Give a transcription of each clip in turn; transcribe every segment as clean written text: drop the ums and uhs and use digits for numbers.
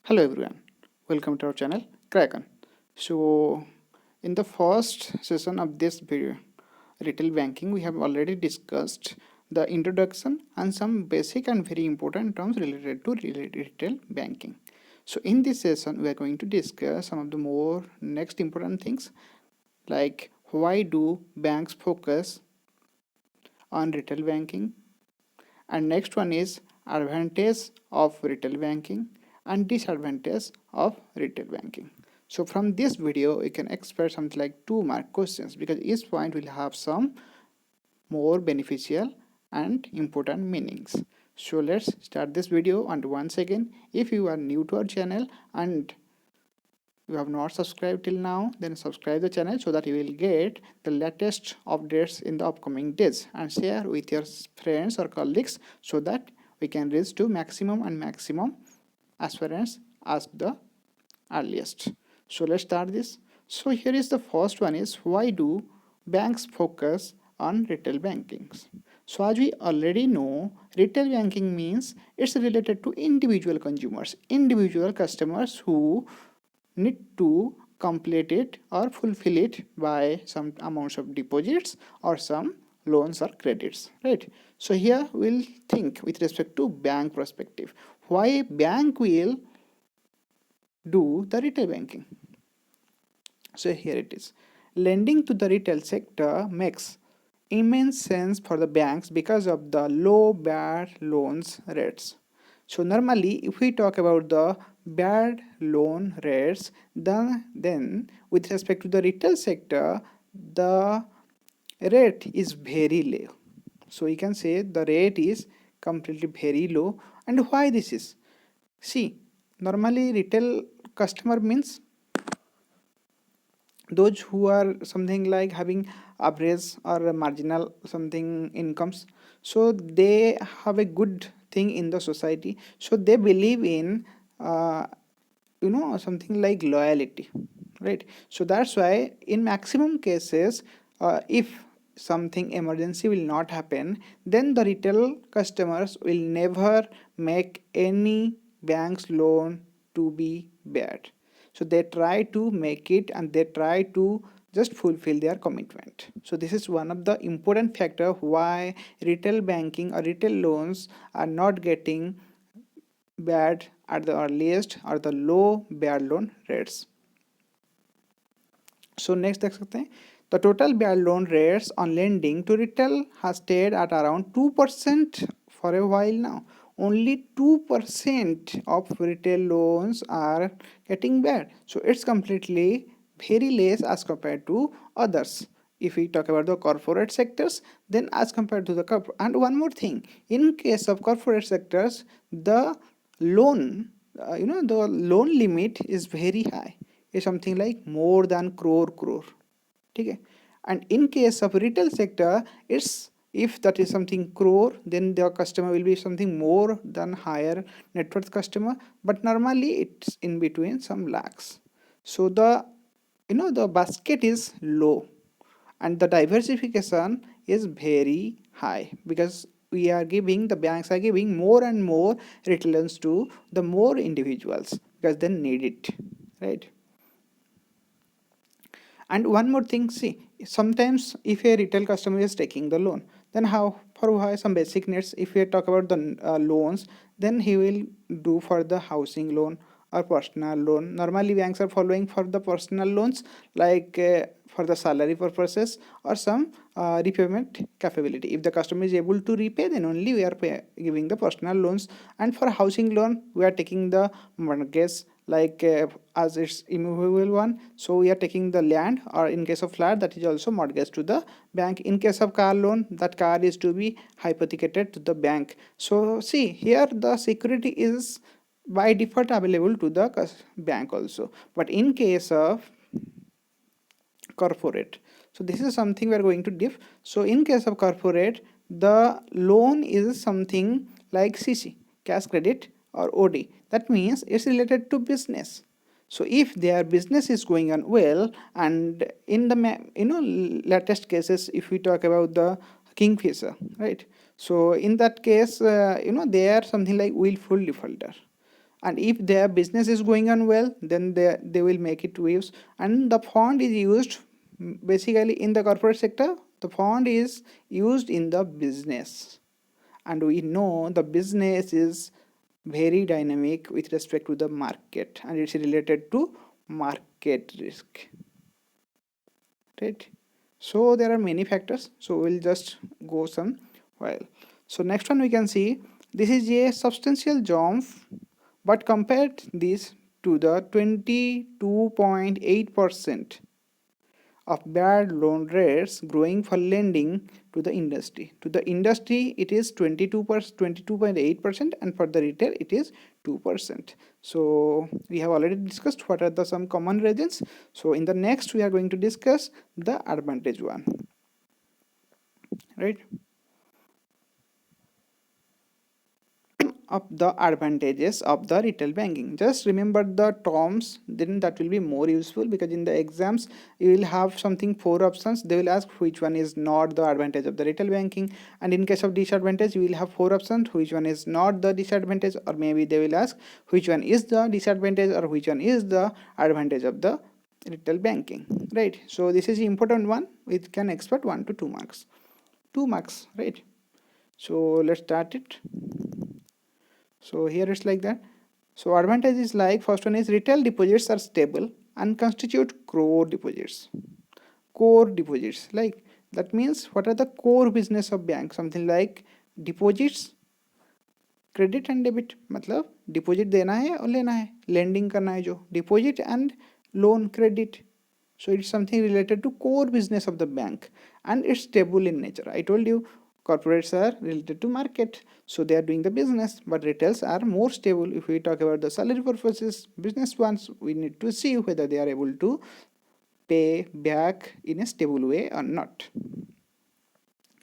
Hello everyone, welcome to our channel Crackon. So in the first session of this video, retail banking, we have already discussed the introduction and some basic and very important terms related to retail banking. So in this session, we are going to discuss some of the more next important things, like why do banks focus on retail banking, and next one is advantage of retail banking and disadvantage of retail banking. So from this video you can expect something like 2 mark questions, because each point will have some more beneficial and important meanings. So let's start this video. And once again, if you are new to our channel and you have not subscribed till now, then subscribe the channel so that you will get the latest updates in the upcoming days, and share with your friends or colleagues so that we can reach to maximum aspirants as the earliest. So let's start this. So here is the first one, is why do banks focus on retail banking? So as we already know, retail banking means it's related to individual consumers, individual customers who need to complete it or fulfill it by some amounts of deposits or some loans or credits, right? So here we'll think with respect to bank perspective, why bank will do the retail banking. So here it is. Lending to the retail sector makes immense sense for the banks because of the low bad loans rates. So normally if we talk about the bad loan rates, then with respect to the retail sector, the rate is very low. So you can say the rate is completely very low. And why this is? See, normally retail customer means those who are something like having average or marginal something incomes, so they have a good thing in the society, so they believe in something like loyalty, right? So that's why in maximum cases, if something emergency will not happen, then the retail customers will never make any bank's loan to be bad. So they try to make it and they try to just fulfill their commitment. So this is one of the important factor why retail banking or retail loans are not getting bad at the earliest or the low bad loan rates. So next देख सकते हैं, the total bad loan rates on lending to retail has stayed at around 2% for a while now. Only 2% of retail loans are getting bad. So it's completely very less as compared to others. If we talk about the corporate sectors, then as compared to the corporate. And one more thing, in case of corporate sectors, the loan, the loan limit is very high. It's something like more than crore. Okay? And in case of retail sector, it's, if that is something crore, then the customer will be something more than higher net worth customer, but normally it's in between some lakhs. So the the basket is low and the diversification is very high, because we are giving, the banks are giving more and more retail loans to the more individuals because they need it, right? And one more thing, see, sometimes if a retail customer is taking the loan, then how, for why some basic needs, if we talk about the loans, then he will do for the housing loan or personal loan. Normally banks are following for the personal loans, like for the salary purposes or some repayment capability. If the customer is able to repay, then only we are giving the personal loans. And for housing loan, we are taking the mortgage, like as it's immovable one, so we are taking the land, or in case of flat, that is also mortgage to the bank. In case of car loan, that car is to be hypothecated to the bank. So see, here the security is by default available to the bank also. But in case of corporate, so this is something we are going to diff. So in case of corporate, the loan is something like CC, cash credit, or OD. That means it's related to business. So if their business is going on well, and in the latest cases, if we talk about the Kingfisher, right? So in that case, they are something like willful defaulter. and if their business is going on well, then they will make it waves. And the fund is used basically in the corporate sector. The fund is used in the business, and we know the business is very dynamic with respect to the market, and it's related to market risk, right? So there are many factors, so we'll just go some while. So next one we can see, this is a substantial jump, but compared this to the 22.8% of bad loan rates growing for lending to the industry. To the industry, it is 22.8%, and for the retail, it is 2%. So we have already discussed what are the some common regions. So in the next, we are going to discuss the advantage one, right? Of the advantages of the retail banking. Just remember the terms, then that will be more useful, because in the exams you will have something 4 options. They will ask which one is not the advantage of the retail banking, and in case of disadvantage you will have 4 options, which one is not the disadvantage, or maybe they will ask which one is the disadvantage or which one is the advantage of the retail banking, right? So this is the important one. It can expect 1 to 2 marks, 2 marks, right? So let's start it. So here it's like that. So advantage is like, first one is retail deposits are stable and constitute core deposits. Core deposits, like that means what are the core business of bank? Something like deposits, credit and debit, मतलब deposit देना है और लेना है, lending करना है, जो deposit and loan credit. So it's something related to core business of the bank, and it's stable in nature. I told you corporates are related to market, so they are doing the business, but retails are more stable. If we talk about the salary purposes, business ones, we need to see whether they are able to pay back in a stable way or not.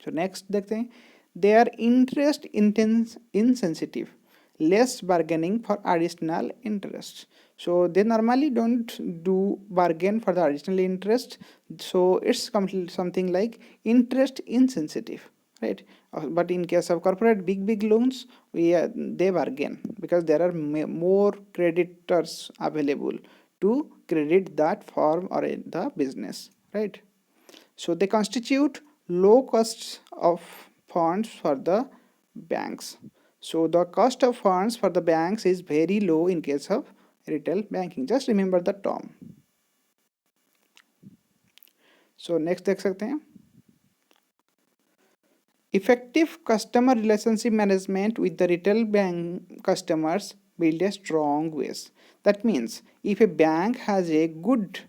So next देखते हैं, they are interest insensitive, less bargaining for additional interest. So they normally don't do bargain for the additional interest, so it's something like interest insensitive, right? But in case of corporate big loans, they bargain, because there are more creditors available to credit that firm or the business, right? So they constitute low costs of funds for the banks. So the cost of funds for the banks is very low in case of retail banking. Just remember the term. So next देख सकते हैं, effective customer relationship management with the retail bank customers build a strong base. That means if a bank has a good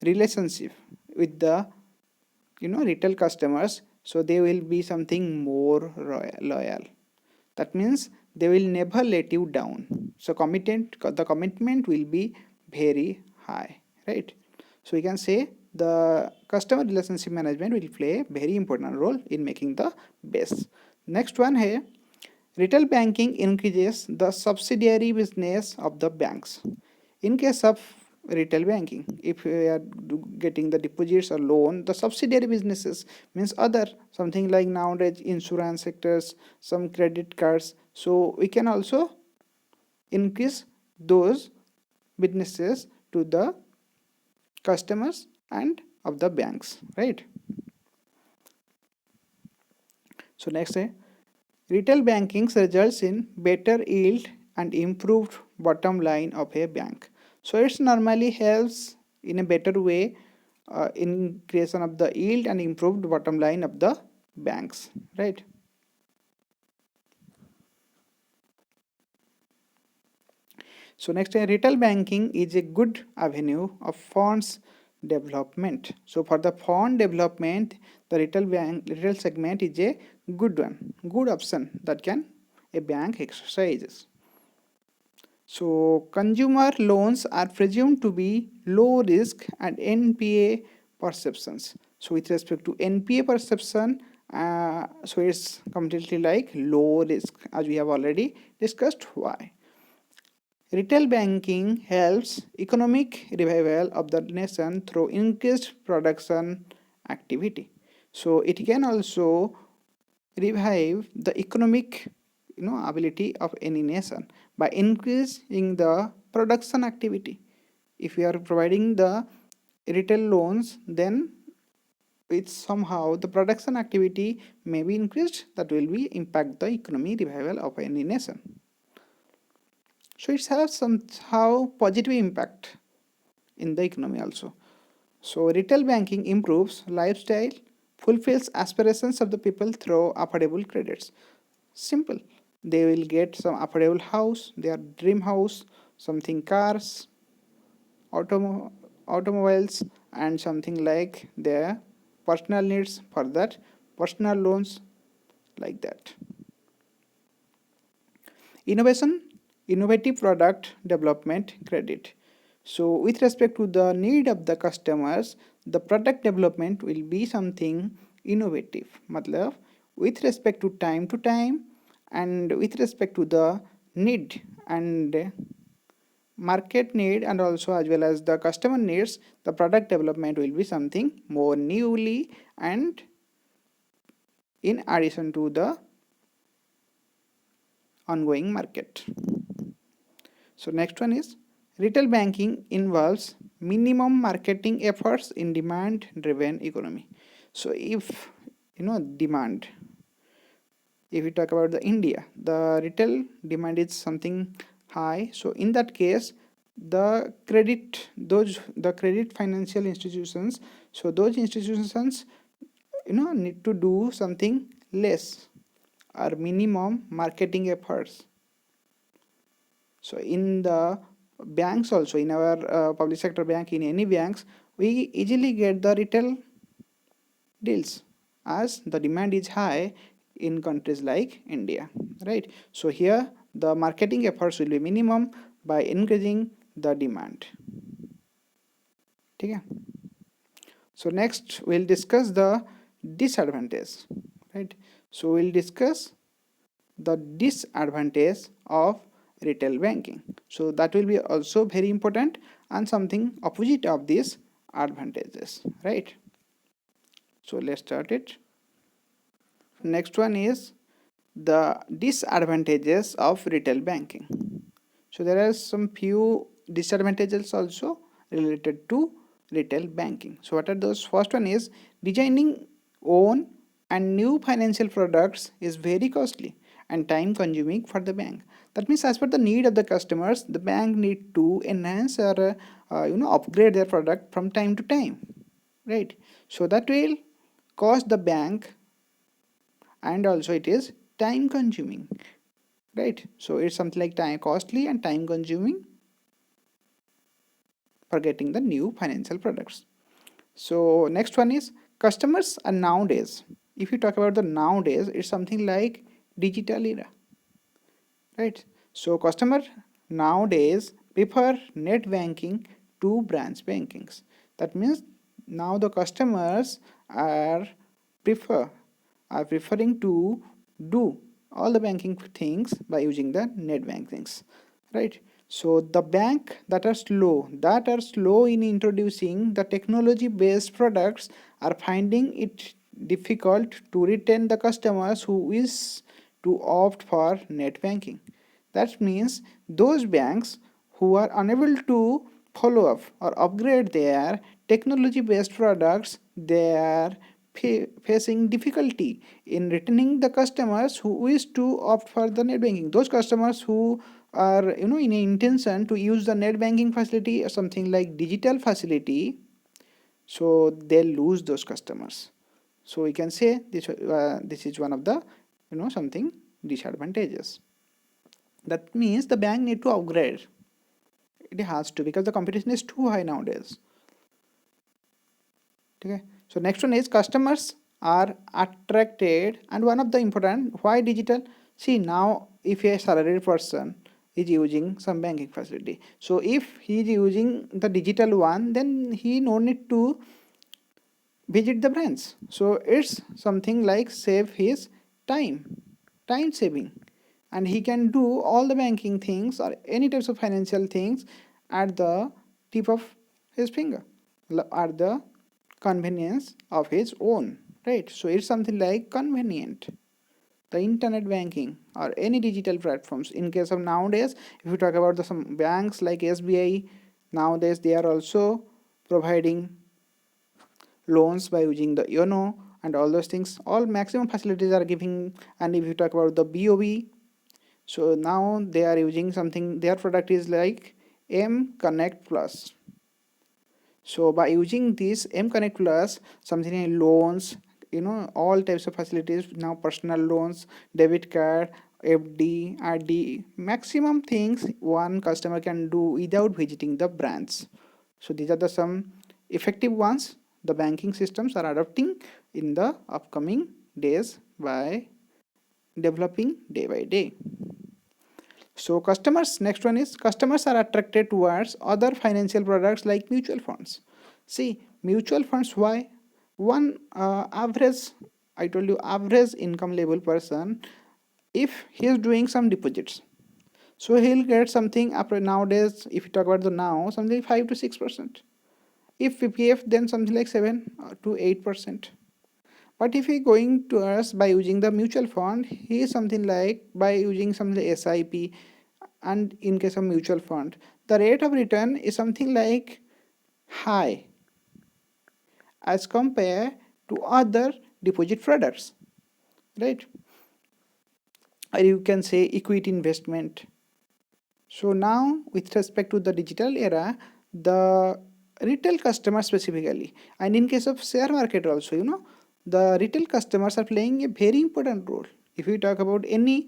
relationship with the retail customers, so they will be something more loyal. That means they will never let you down. So the commitment will be very high, right? So we can say the customer relationship management will play a very important role in making the base. Next one here, retail banking increases the subsidiary business of the banks. In case of retail banking, if we are getting the deposits or loan, the subsidiary businesses means other, something like nowadays insurance sectors, some credit cards, so we can also increase those businesses to the customers and of the banks, right? So next, retail banking results in better yield and improved bottom line of a bank. So it normally helps in a better way in creation of the yield and improved bottom line of the banks, right? So next, retail banking is a good avenue of funds development. So for the fund development, the retail segment is a good one, good option that can a bank exercises. So consumer loans are presumed to be low risk and NPA perceptions. So with respect to NPA perception, so it's completely like low risk, as we have already discussed why. Retail banking helps economic revival of the nation through increased production activity. So it can also revive the economic ability of any nation by increasing the production activity. If we are providing the retail loans, then it's somehow the production activity may be increased, that will be impact the economy revival of any nation. So it has somehow positive impact in the economy also. So retail banking improves lifestyle, fulfills aspirations of the people through affordable credits. Simple. They will get some affordable house, their dream house, something cars, automobiles, and something like their personal needs, for that personal loans, like that. Innovative product development credit. So with respect to the need of the customers, the product development will be something innovative. Matlab, with respect to time and with respect to the need and market need, and also as well as the customer needs, the product development will be something more newly and in addition to the ongoing market. So next one is retail banking involves minimum marketing efforts in demand driven economy. So if demand, if we talk about the India, the retail demand is something high, so in that case the credit financial institutions, so those institutions need to do something less or minimum marketing efforts. So in the banks also, in our public sector bank, in any banks, we easily get the retail deals as the demand is high in countries like India, right? So here the marketing efforts will be minimum by increasing the demand. Okay. So next we'll discuss the disadvantage, right? So we'll discuss the disadvantage of retail banking. So that will be also very important and something opposite of these advantages, right? So let's start it. Next one is the disadvantages of retail banking. So there are some few disadvantages also related to retail banking. So what are those? First one is designing own and new financial products is very costly and time consuming for the bank. That means as per the need of the customers, the bank need to enhance or upgrade their product from time to time, right? So that will cost the bank, and also it is time consuming, right? So it's something like time costly and time consuming for getting the new financial products. So next one is customers are nowadays, if you talk about the nowadays, it's something like digital era, right? So customer nowadays prefer net banking to branch bankings. That means now the customers are preferring to do all the banking things by using the net bankings, right? So the bank that are slow in introducing the technology based products are finding it difficult to retain the customers who wish to opt for net banking. That means those banks who are unable to follow up or upgrade their technology based products, they are facing difficulty in retaining the customers who wish to opt for the net banking. Those customers who are in intention to use the net banking facility or something like digital facility, so they lose those customers. So we can say this is one of the something disadvantages. That means the bank need to upgrade. It has to, because the competition is too high nowadays. Okay. So next one is customers are attracted, and one of the important, why digital? See, now if a salaried person is using some banking facility, so if he is using the digital one, then he no need to visit the branch. So it's something like save his time saving, and he can do all the banking things or any types of financial things at the tip of his finger, at the convenience of his own, right? So it's something like convenient. the internet banking or any digital platforms. In case of nowadays, if you talk about some banks like SBI, nowadays they are also providing loans by using the YONO and all those things. All maximum facilities are giving. And if you talk about the BOB, so now they are using something, their product is like M Connect Plus. So by using this M Connect Plus, something like loans, all types of facilities, now personal loans, debit card, FD, RD, maximum things one customer can do without visiting the branch. So these are the some effective ones the banking systems are adopting in the upcoming days by developing day by day. So customers, next one is customers are attracted towards other financial products like mutual funds. See, mutual funds, why? One average, I told you, average income level person, if he is doing some deposits, so he'll get something after nowadays, if you talk about the now, something 5 to 6%. If PPF, then something like 7 to 8%. But if he going to us by using the mutual fund, he is something like by using something like SIP, and in case of mutual fund, the rate of return is something like high as compared to other deposit products, right? Or you can say equity investment. So now with respect to the digital era, the retail customers specifically, and in case of share market also, the retail customers are playing a very important role. If we talk about any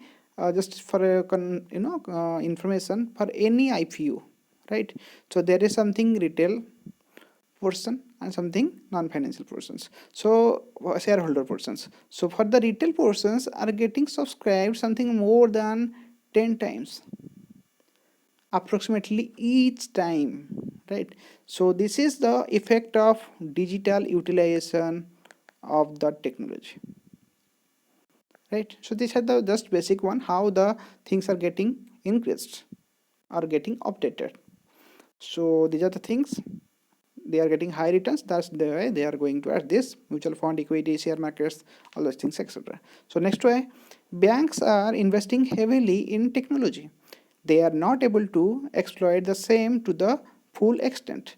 just for a information, for any IPO, right? So there is something retail portion and something non-financial portions, so shareholder portions. So for the retail portions are getting subscribed something more than 10 times approximately each time, right? So this is the effect of digital utilization of the technology, right? So these are the just basic one, how the things are getting increased or getting updated. So these are the things, they are getting high returns, that's the way they are going towards this mutual fund, equity, share markets, all those things, etc. So next way, banks are investing heavily in technology. They are not able to exploit the same to the full extent.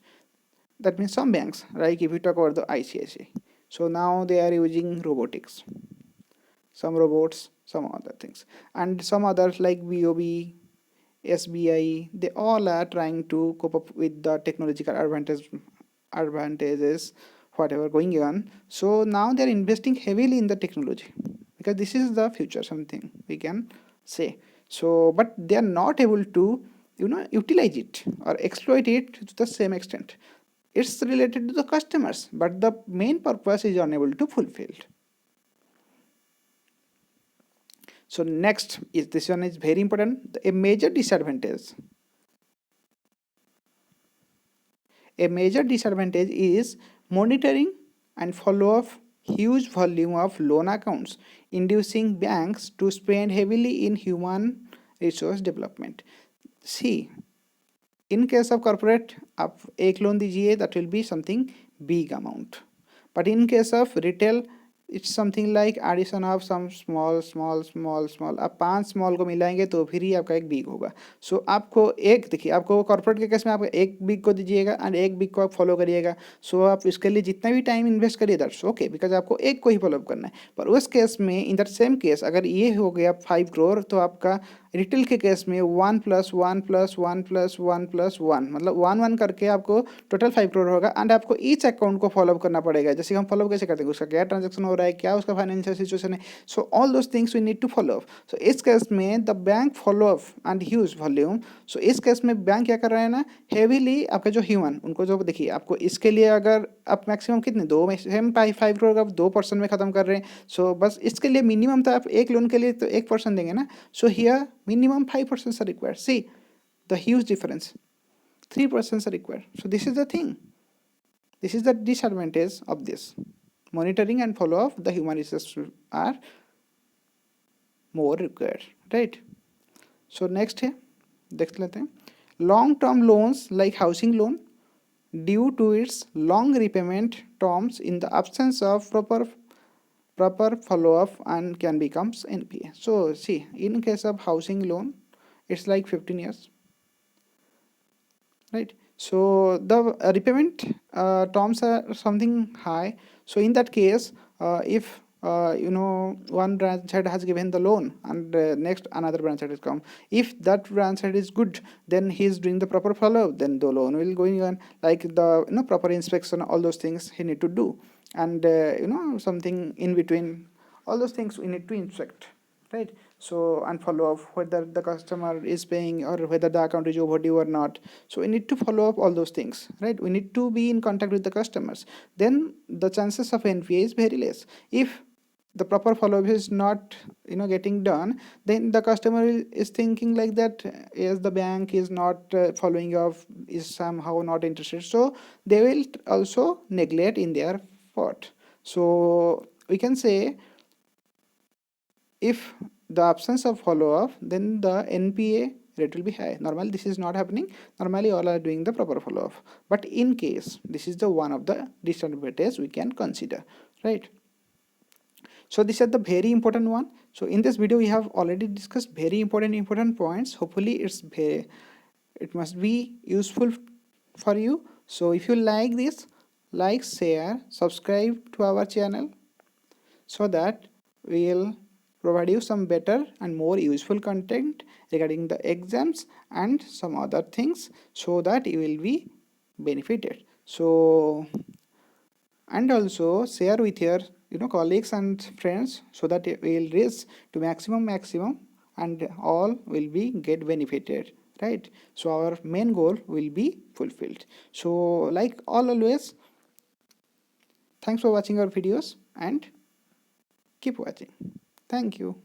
That means some banks, like if you talk about the ICICI, so now they are using robotics, some robots, some other things, and some others like BOB, SBI, they all are trying to cope up with the technological advantages, whatever going on. So now they're investing heavily in the technology because this is the future, something we can say. So but they are not able to utilize it or exploit it to the same extent. It's related to the customers, but the main purpose is unable to fulfill. So next is, this one is very important, a major disadvantage. A major disadvantage is monitoring and follow-up huge volume of loan accounts, inducing banks to spend heavily in human resource development. See, in case of corporate, आप एक loan दीजिए, that will be something big amount. But in case of retail, it's something like addition of some small. आप 5 small को मिलाएंगे तो फिर ही आपका एक बिग होगा. सो आपको एक देखिए, आपको कॉर्पोरेट के केस में आप एक बिग को दीजिएगा एंड एक बिग को आप फॉलो करिएगा. सो आप इसके लिए जितना भी टाइम इन्वेस्ट करिए दैट्स ओके, बिकॉज आपको एक को ही फॉलो करना है. पर उस केस में, इन दैट सेम केस, अगर ये हो गया 5 करोड़, तो आपका रिटेल के केस में 1 + 1 + 1 + 1 + 1 मतलब 1 करके आपको टोटल 5 करोड़ होगा. एंड आपको ईच अकाउंट को फॉलो करना पड़ेगा. जैसे हम फॉलो कैसे करते हैं, उसका क्या ट्रांजेक्शन हो रहा है, क्या उसका फाइनेंशियल सिचुएशन है. So all those things we need to follow. So इस केस में the bank follow up and huge volume. So इस केस में बैंक क्या कर रहे हैं ना, हेवीली आपका जो ह्यूमन, उनको जो देखिए, आपको इसके लिए अगर आप मैक्सिमम कितने 2 में सेम 5 करोड़ आप 2% में ख़त्म कर रहे हैं. सो बस इसके लिए मिनिमम तो आप एक लोन के लिए तो 1% देंगे ना. So here minimum 5% are required. See the huge difference, 3% are required. So this is the thing, this is the disadvantage of this. Monitoring and follow up the human resources are more required, right? So next है, देख लेते हैं, long term loans like housing loan, due to its long repayment terms in the absence of proper proper follow-up and can becomes NPA. So see, in case of housing loan, it's like 15 years, right? So the repayment terms are something high. So in that case, if one branch head has given the loan and next another branch head has come, if that branch head is good, then he is doing the proper follow, then the loan will going on, like the proper inspection, all those things he need to do, and something in between, all those things we need to inspect, right? So and follow up whether the customer is paying or whether the account is overdue or not. So we need to follow up all those things, right? We need to be in contact with the customers. Then the chances of NPA is very less. If the proper follow-up is not getting done, then the customer is thinking like that, as the bank is not following up, is somehow not interested, so they will also neglect in their part. So we can say, if the absence of follow-up, then the NPA rate will be high. Normally this is not happening. Normally all are doing the proper follow-up, but in case this is the one of the disadvantages we can consider, right? So these are the very important one. So in this video we have already discussed very important points. Hopefully it must be useful for you. So if you like this, like, share, subscribe to our channel, so that we'll provide you some better and more useful content regarding the exams and some other things, so that you will be benefited. So, and also share with your colleagues and friends, so that it will reach to maximum and all will be get benefited, right? So our main goal will be fulfilled. So like always, thanks for watching our videos and keep watching. Thank you.